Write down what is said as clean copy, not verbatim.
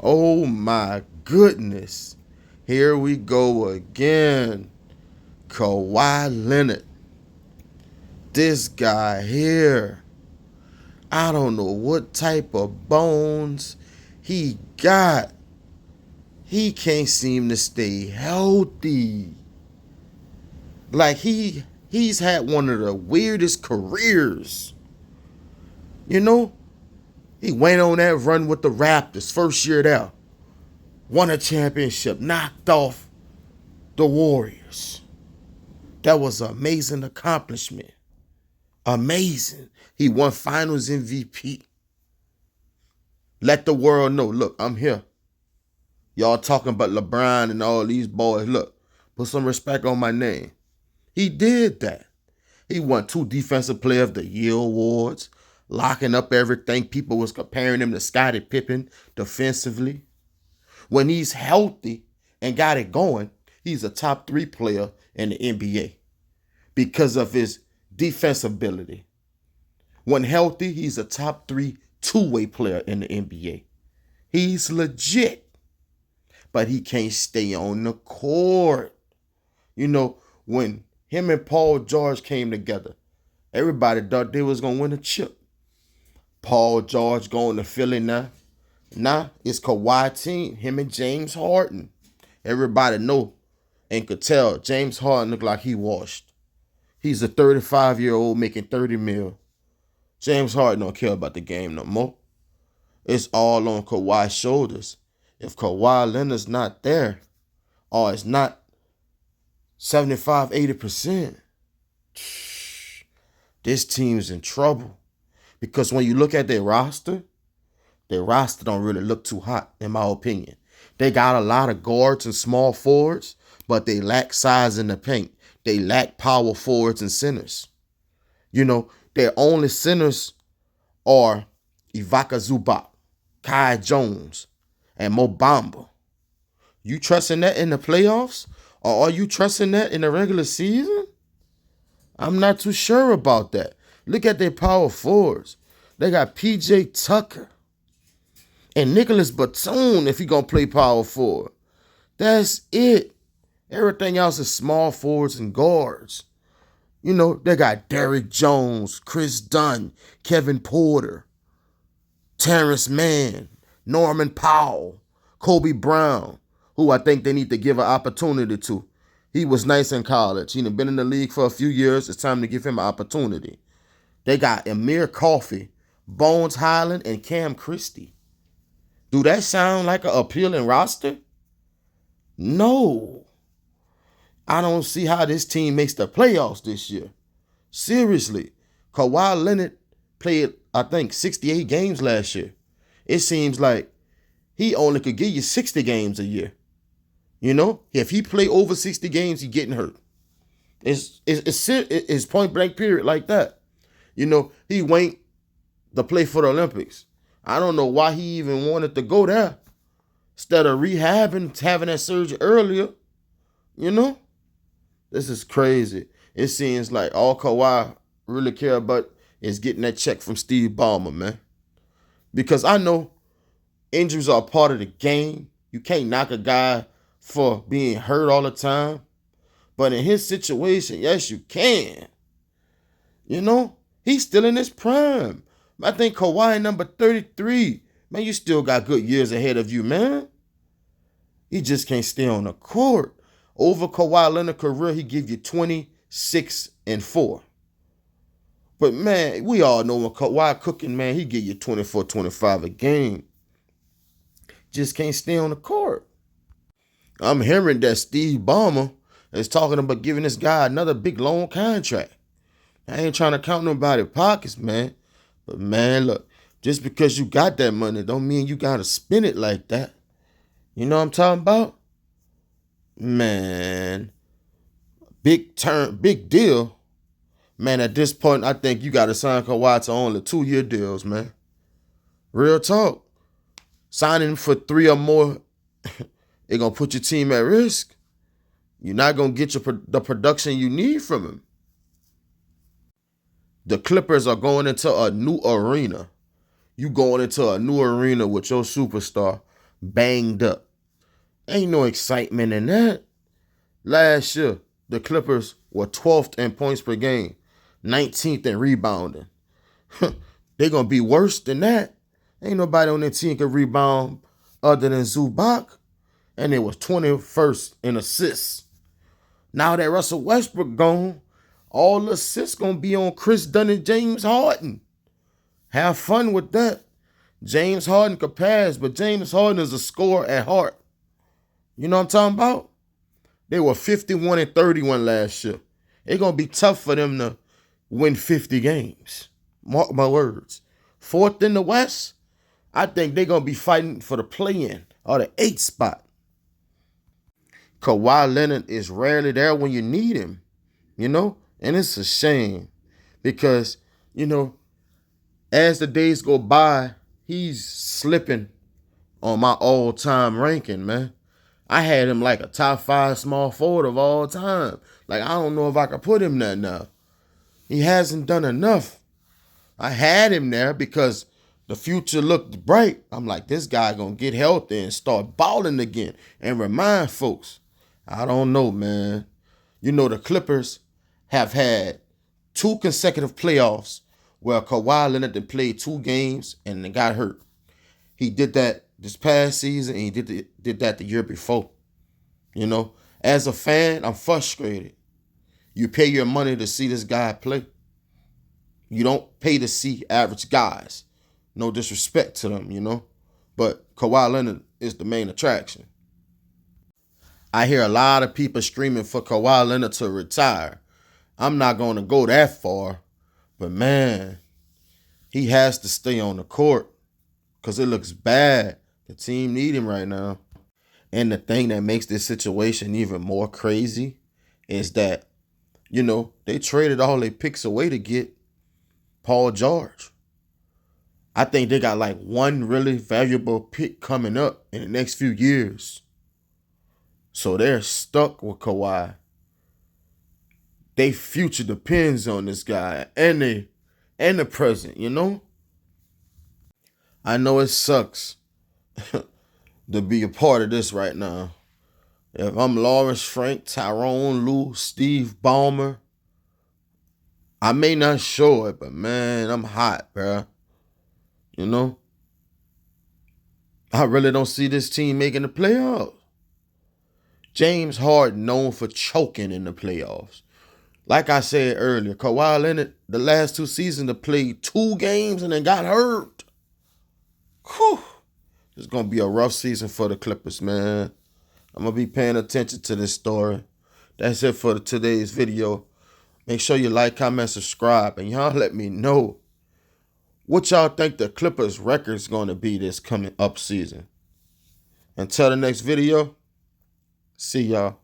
Oh my goodness. Here we go again. Kawhi Leonard. This guy here. I don't know what type of bones he got. He can't seem to stay healthy. Like he's had one of the weirdest careers. You know, he went on that run with the Raptors first year there. Won a championship, knocked off the Warriors. That was an amazing accomplishment. Amazing. He won Finals MVP. Let the world know, look, I'm here. Y'all talking about LeBron and all these boys. Look, put some respect on my name. He did that. He won 2 Defensive Player of the Year awards, locking up everything. People was comparing him to Scottie Pippen defensively. When he's healthy and got it going, he's a top 3 player in the NBA because of his defensive ability. When healthy, he's a top 3 two-way player in the NBA. He's legit, but he can't stay on the court. You know, when him and Paul George came together, everybody thought they was going to win a chip. Paul George going to Philly now. Nah, it's Kawhi team, him and James Harden. Everybody know and could tell James Harden looked like he washed. He's a 35-year-old making 30 mil. James Harden don't care about the game no more. It's all on Kawhi's shoulders. If Kawhi Leonard's not there, or it's not 75-80%, this team's in trouble. Because when you look at their roster don't really look too hot, in my opinion. They got a lot of guards and small forwards, but they lack size in the paint. They lack power forwards and centers. You know, their only centers are Ivaka Zubac, Kai Jones, and Mo Bamba. You trusting that in the playoffs? Or are you trusting that in the regular season? I'm not too sure about that. Look at their power forwards. They got P.J. Tucker and Nicholas Batum if he gonna play power forward. That's it. Everything else is small forwards and guards. You know, they got Derrick Jones, Chris Dunn, Kevin Porter, Terrence Mann, Norman Powell, Kobe Brown, who I think they need to give an opportunity to. He was nice in college. He'd been in the league for a few years. It's time to give him an opportunity. They got Amir Coffey, Bones Highland, and Cam Christie. Do that sound like an appealing roster? No. I don't see how this team makes the playoffs this year. Seriously. Kawhi Leonard played, I think, 68 games last year. It seems like he only could give you 60 games a year. You know, if he play over 60 games, he getting hurt. It's point blank period like that. You know, he went to play for the Olympics. I don't know why he even wanted to go there instead of rehabbing, having that surgery earlier. You know, this is crazy. It seems like all Kawhi really care about is getting that check from Steve Ballmer, man. Because I know injuries are a part of the game. You can't knock a guy for being hurt all the time. But in his situation, yes, you can. You know, he's still in his prime. I think Kawhi number 33. Man, you still got good years ahead of you, man. He just can't stay on the court. Over Kawhi Leonard's career, he give you 26-4. But, man, we all know when Kawhi cooking, man, he give you 24, 25 a game. Just can't stay on the court. I'm hearing that Steve Ballmer is talking about giving this guy another big long contract. I ain't trying to count nobody's pockets, man. But, man, look, just because you got that money don't mean you got to spend it like that. You know what I'm talking about? Man, big deal. Man, at this point, I think you got to sign Kawhi to only 2-year deals, man. Real talk. Signing him for 3 or more, it going to put your team at risk. You're not going to get the production you need from him. The Clippers are going into a new arena. You going into a new arena with your superstar, banged up. Ain't no excitement in that. Last year, the Clippers were 12th in points per game, 19th in rebounding. They're going to be worse than that. Ain't nobody on their team can rebound other than Zubac. And it was 21st in assists. Now that Russell Westbrook gone, all the assists going to be on Chris Dunn and James Harden. Have fun with that. James Harden could pass, but James Harden is a scorer at heart. You know what I'm talking about? They were 51 and 31 last year. It's going to be tough for them to win 50 games. Mark my words. Fourth in the West, I think they're going to be fighting for the play-in or the 8th spot. Kawhi Leonard is rarely there when you need him, you know? And it's a shame because, you know, as the days go by, he's slipping on my all-time ranking, man. I had him like a top 5 small forward of all time. Like, I don't know if I could put him there now. He hasn't done enough. I had him there because the future looked bright. I'm like, this guy gonna get healthy and start balling again. And remind folks, I don't know, man. You know, the Clippers have had 2 consecutive playoffs where Kawhi Leonard played 2 games and then got hurt. He did that this past season and he did that the year before. You know, as a fan, I'm frustrated. You pay your money to see this guy play. You don't pay to see average guys. No disrespect to them, you know. But Kawhi Leonard is the main attraction. I hear a lot of people screaming for Kawhi Leonard to retire. I'm not going to go that far. But, man, he has to stay on the court because it looks bad. The team need him right now. And the thing that makes this situation even more crazy is that, you know, they traded all their picks away to get Paul George. I think they got like one really valuable pick coming up in the next few years. So they're stuck with Kawhi. Their future depends on this guy and the present, you know? I know it sucks to be a part of this right now. If I'm Lawrence Frank, Tyrone Lue, Steve Ballmer, I may not show it, but man, I'm hot, bro. You know? I really don't see this team making the playoffs. James Harden known for choking in the playoffs. Like I said earlier, Kawhi Leonard, the last 2 seasons, have played 2 games and then got hurt. Whew. It's going to be a rough season for the Clippers, man. I'm going to be paying attention to this story. That's it for today's video. Make sure you like, comment, subscribe, and y'all let me know what y'all think the Clippers record is going to be this coming up season. Until the next video, see y'all.